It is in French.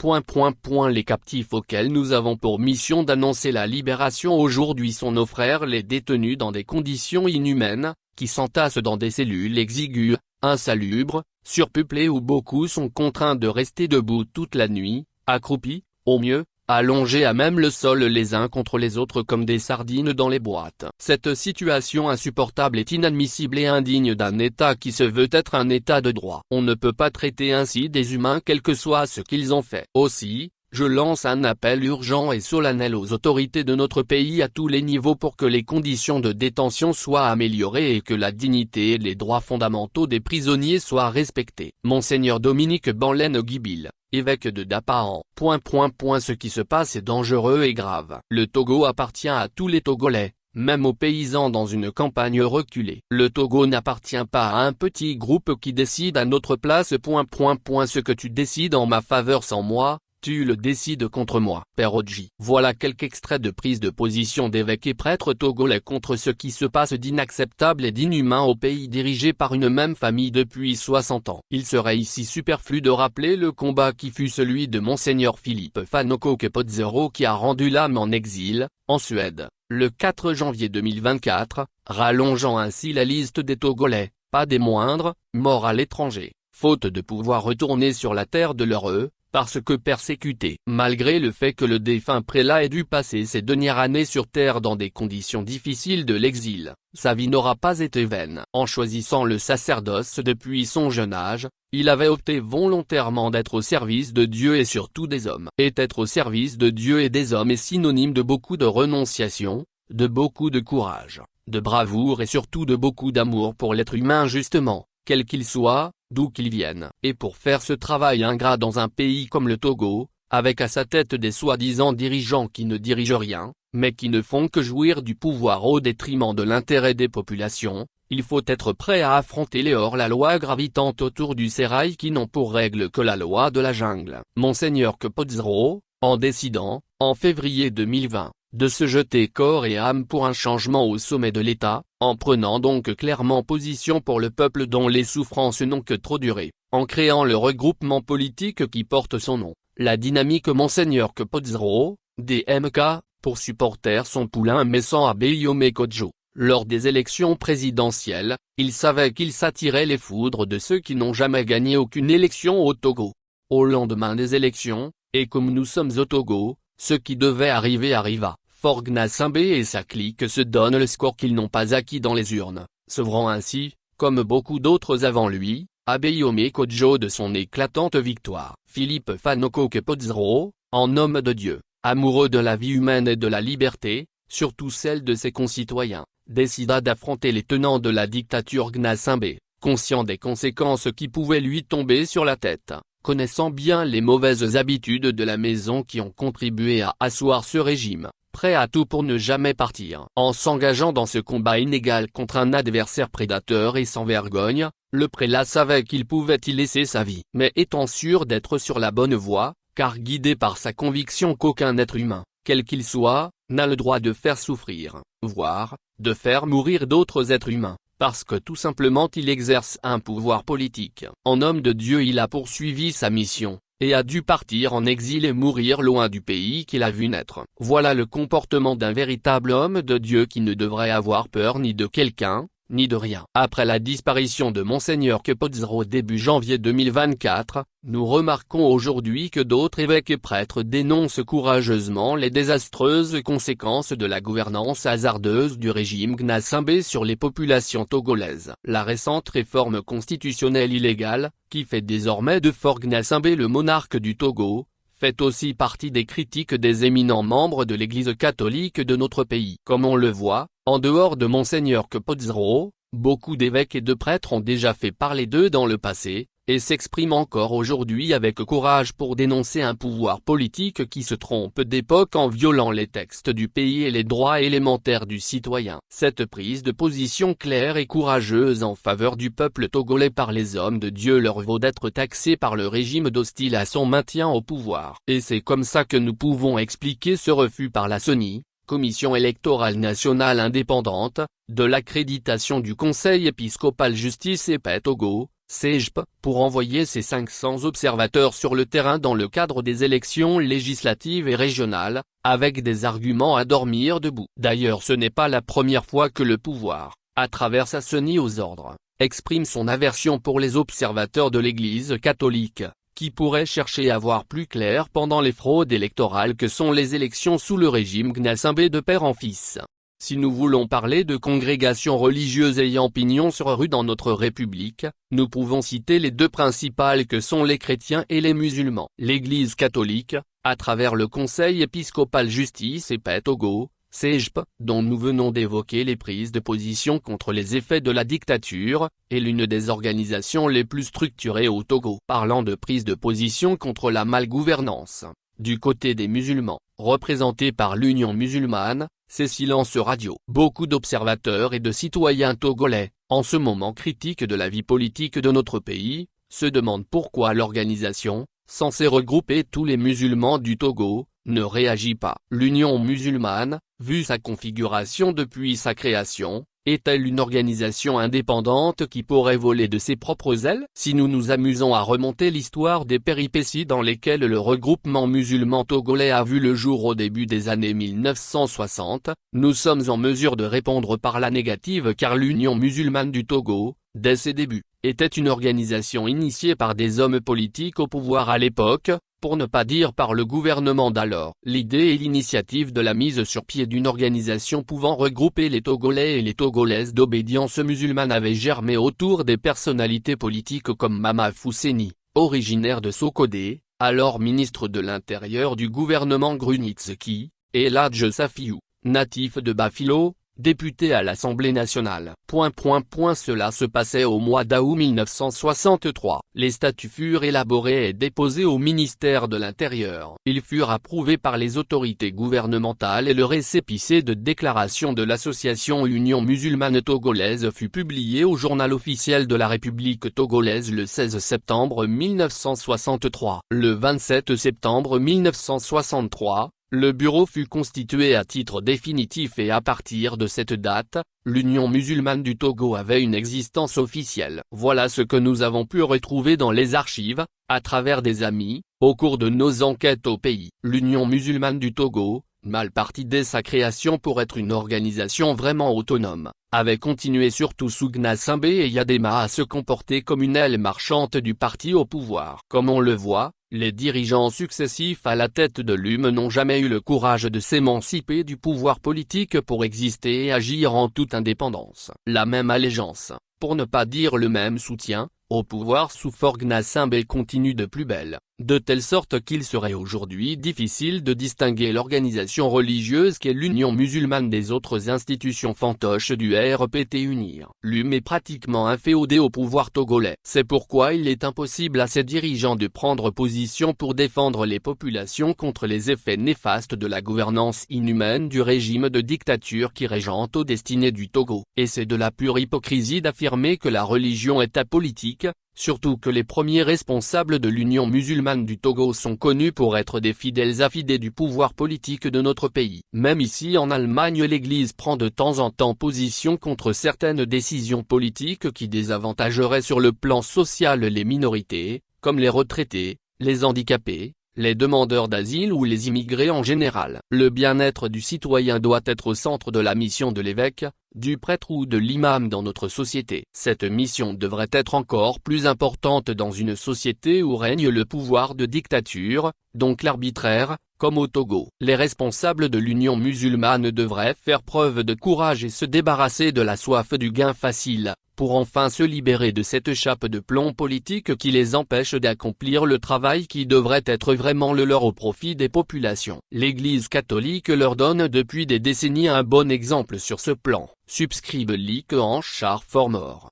Les captifs auxquels nous avons pour mission d'annoncer la libération aujourd'hui sont nos frères les détenus dans des conditions inhumaines, qui s'entassent dans des cellules exiguës, insalubres, surpeuplées où beaucoup sont contraints de rester debout toute la nuit, accroupis, au mieux, allongés à même le sol les uns contre les autres comme des sardines dans les boîtes. Cette situation insupportable est inadmissible et indigne d'un État qui se veut être un État de droit. On ne peut pas traiter ainsi des humains quel que soit ce qu'ils ont fait. Aussi, je lance un appel urgent et solennel aux autorités de notre pays à tous les niveaux pour que les conditions de détention soient améliorées et que la dignité et les droits fondamentaux des prisonniers soient respectés. Monseigneur Dominique Banlen-Guibil, évêque de Dapahan. Ce qui se passe est dangereux et grave. Le Togo appartient à tous les Togolais, même aux paysans dans une campagne reculée. Le Togo n'appartient pas à un petit groupe qui décide à notre place. Ce que tu décides en ma faveur sans moi, tu le décides contre moi. Père Odji. Voilà quelques extraits de prise de position d'évêques et prêtres togolais contre ce qui se passe d'inacceptable et d'inhumain au pays dirigé par une même famille depuis 60 ans. Il serait ici superflu de rappeler le combat qui fut celui de Monseigneur Philippe Fanoko Kepodzero qui a rendu l'âme en exil, en Suède, le 4 janvier 2024, rallongeant ainsi la liste des Togolais, pas des moindres, morts à l'étranger, faute de pouvoir retourner sur la terre de leur parce que persécuté. Malgré le fait que le défunt prélat ait dû passer ses dernières années sur terre dans des conditions difficiles de l'exil, sa vie n'aura pas été vaine. En choisissant le sacerdoce depuis son jeune âge, il avait opté volontairement d'être au service de Dieu et surtout des hommes. Et être au service de Dieu et des hommes est synonyme de beaucoup de renonciation, de beaucoup de courage, de bravoure et surtout de beaucoup d'amour pour l'être humain justement, quel qu'il soit, d'où qu'il vienne. Et pour faire ce travail ingrat dans un pays comme le Togo, avec à sa tête des soi-disant dirigeants qui ne dirigent rien, mais qui ne font que jouir du pouvoir au détriment de l'intérêt des populations, il faut être prêt à affronter les hors-la-loi gravitant autour du sérail qui n'ont pour règle que la loi de la jungle. Monseigneur Kepodzero, en décidant, en février 2020, de se jeter corps et âme pour un changement au sommet de l'État, en prenant donc clairement position pour le peuple dont les souffrances n'ont que trop duré, en créant le regroupement politique qui porte son nom, la dynamique Monseigneur Kepodzero, DMK, pour supporter son poulain Messan Abeyome Kodjo. Lors des élections présidentielles, il savait qu'il s'attirait les foudres de ceux qui n'ont jamais gagné aucune élection au Togo. Au lendemain des élections, et comme nous sommes au Togo, ce qui devait arriver arriva. Faure Gnassingbé et sa clique se donnent le score qu'ils n'ont pas acquis dans les urnes, sevrant ainsi, comme beaucoup d'autres avant lui, Abeyome Kodjo de son éclatante victoire. Philippe Fanoko Kepodzero, en homme de Dieu, amoureux de la vie humaine et de la liberté, surtout celle de ses concitoyens, décida d'affronter les tenants de la dictature Gnassingbé, conscient des conséquences qui pouvaient lui tomber sur la tête, connaissant bien les mauvaises habitudes de la maison qui ont contribué à asseoir ce régime, prêt à tout pour ne jamais partir. En s'engageant dans ce combat inégal contre un adversaire prédateur et sans vergogne, le prélat savait qu'il pouvait y laisser sa vie. Mais étant sûr d'être sur la bonne voie, car guidé par sa conviction qu'aucun être humain, quel qu'il soit, n'a le droit de faire souffrir, voire, de faire mourir d'autres êtres humains, parce que tout simplement il exerce un pouvoir politique. En homme de Dieu il a poursuivi sa mission, et a dû partir en exil et mourir loin du pays qu'il a vu naître. Voilà le comportement d'un véritable homme de Dieu qui ne devrait avoir peur ni de quelqu'un, ni de rien. Après la disparition de Monseigneur Kepodzero début janvier 2024, nous remarquons aujourd'hui que d'autres évêques et prêtres dénoncent courageusement les désastreuses conséquences de la gouvernance hasardeuse du régime Gnassingbé sur les populations togolaises. La récente réforme constitutionnelle illégale, qui fait désormais de Faure Gnassingbé le monarque du Togo, fait aussi partie des critiques des éminents membres de l'Église catholique de notre pays. Comme on le voit, en dehors de Monseigneur Kepodzero, beaucoup d'évêques et de prêtres ont déjà fait parler d'eux dans le passé, et s'expriment encore aujourd'hui avec courage pour dénoncer un pouvoir politique qui se trompe d'époque en violant les textes du pays et les droits élémentaires du citoyen. Cette prise de position claire et courageuse en faveur du peuple togolais par les hommes de Dieu leur vaut d'être taxés par le régime d'hostile à son maintien au pouvoir. Et c'est comme ça que nous pouvons expliquer ce refus par la CENI, Commission électorale nationale indépendante, de l'accréditation du Conseil épiscopal Justice et Paix Togo, CEGP, pour envoyer ses 500 observateurs sur le terrain dans le cadre des élections législatives et régionales, avec des arguments à dormir debout. D'ailleurs, ce n'est pas la première fois que le pouvoir, à travers sa senie aux ordres, exprime son aversion pour les observateurs de l'Église catholique, qui pourraient chercher à voir plus clair pendant les fraudes électorales que sont les élections sous le régime Gnassingbé de père en fils. Si nous voulons parler de congrégations religieuses ayant pignon sur rue dans notre République, nous pouvons citer les deux principales que sont les chrétiens et les musulmans. L'Église catholique, à travers le Conseil épiscopal Justice et Paix Togo, CEGP, dont nous venons d'évoquer les prises de position contre les effets de la dictature, est l'une des organisations les plus structurées au Togo. Parlant de prise de position contre la malgouvernance, du côté des musulmans, représentés par l'Union musulmane, c'est silence radio. Beaucoup d'observateurs et de citoyens togolais, en ce moment critique de la vie politique de notre pays, se demandent pourquoi l'organisation, censée regrouper tous les musulmans du Togo, ne réagit pas. L'Union musulmane, vu sa configuration depuis sa création, est-elle une organisation indépendante qui pourrait voler de ses propres ailes? Si nous nous amusons à remonter l'histoire des péripéties dans lesquelles le regroupement musulman togolais a vu le jour au début des années 1960, nous sommes en mesure de répondre par la négative car l'Union musulmane du Togo, dès ses débuts, était une organisation initiée par des hommes politiques au pouvoir à l'époque, pour ne pas dire par le gouvernement d'alors. L'idée et l'initiative de la mise sur pied d'une organisation pouvant regrouper les Togolais et les Togolaises d'obédience musulmane avait germé autour des personnalités politiques comme Mama Fousseni, originaire de Sokodé, alors ministre de l'Intérieur du gouvernement Grunitzky, et Ladj Safiou, natif de Bafilo, député à l'Assemblée nationale. Cela se passait au mois d'août 1963. Les statuts furent élaborés et déposés au ministère de l'Intérieur. Ils furent approuvés par les autorités gouvernementales et le récépissé de déclaration de l'association Union musulmane togolaise fut publié au journal officiel de la République togolaise le 16 septembre 1963. Le 27 septembre 1963, le bureau fut constitué à titre définitif et à partir de cette date, l'Union musulmane du Togo avait une existence officielle. Voilà ce que nous avons pu retrouver dans les archives, à travers des amis, au cours de nos enquêtes au pays. L'Union musulmane du Togo, mal partie dès sa création pour être une organisation vraiment autonome, avait continué surtout sous Gnassingbé et Yadema à se comporter comme une aile marchande du parti au pouvoir. Comme on le voit, les dirigeants successifs à la tête de l'UM n'ont jamais eu le courage de s'émanciper du pouvoir politique pour exister et agir en toute indépendance. La même allégeance, pour ne pas dire le même soutien, au pouvoir sous Faure Gnassingbé continue de plus belle, de telle sorte qu'il serait aujourd'hui difficile de distinguer l'organisation religieuse qu'est l'Union musulmane des autres institutions fantoches du RPT UNIR. L'UM est pratiquement inféodée au pouvoir togolais. C'est pourquoi il est impossible à ses dirigeants de prendre position pour défendre les populations contre les effets néfastes de la gouvernance inhumaine du régime de dictature qui régente aux destinées du Togo. Et c'est de la pure hypocrisie d'affirmer que la religion est apolitique, surtout que les premiers responsables de l'Union musulmane du Togo sont connus pour être des fidèles affidés du pouvoir politique de notre pays. Même ici en Allemagne, l'Église prend de temps en temps position contre certaines décisions politiques qui désavantageraient sur le plan social les minorités, comme les retraités, les handicapés, les demandeurs d'asile ou les immigrés en général. Le bien-être du citoyen doit être au centre de la mission de l'évêque, du prêtre ou de l'imam dans notre société. Cette mission devrait être encore plus importante dans une société où règne le pouvoir de dictature, donc l'arbitraire, comme au Togo. Les responsables de l'Union musulmane devraient faire preuve de courage et se débarrasser de la soif du gain facile, pour enfin se libérer de cette chape de plomb politique qui les empêche d'accomplir le travail qui devrait être vraiment le leur au profit des populations. L'Église catholique leur donne depuis des décennies un bon exemple sur ce plan, subscribe Lick en Char Formor.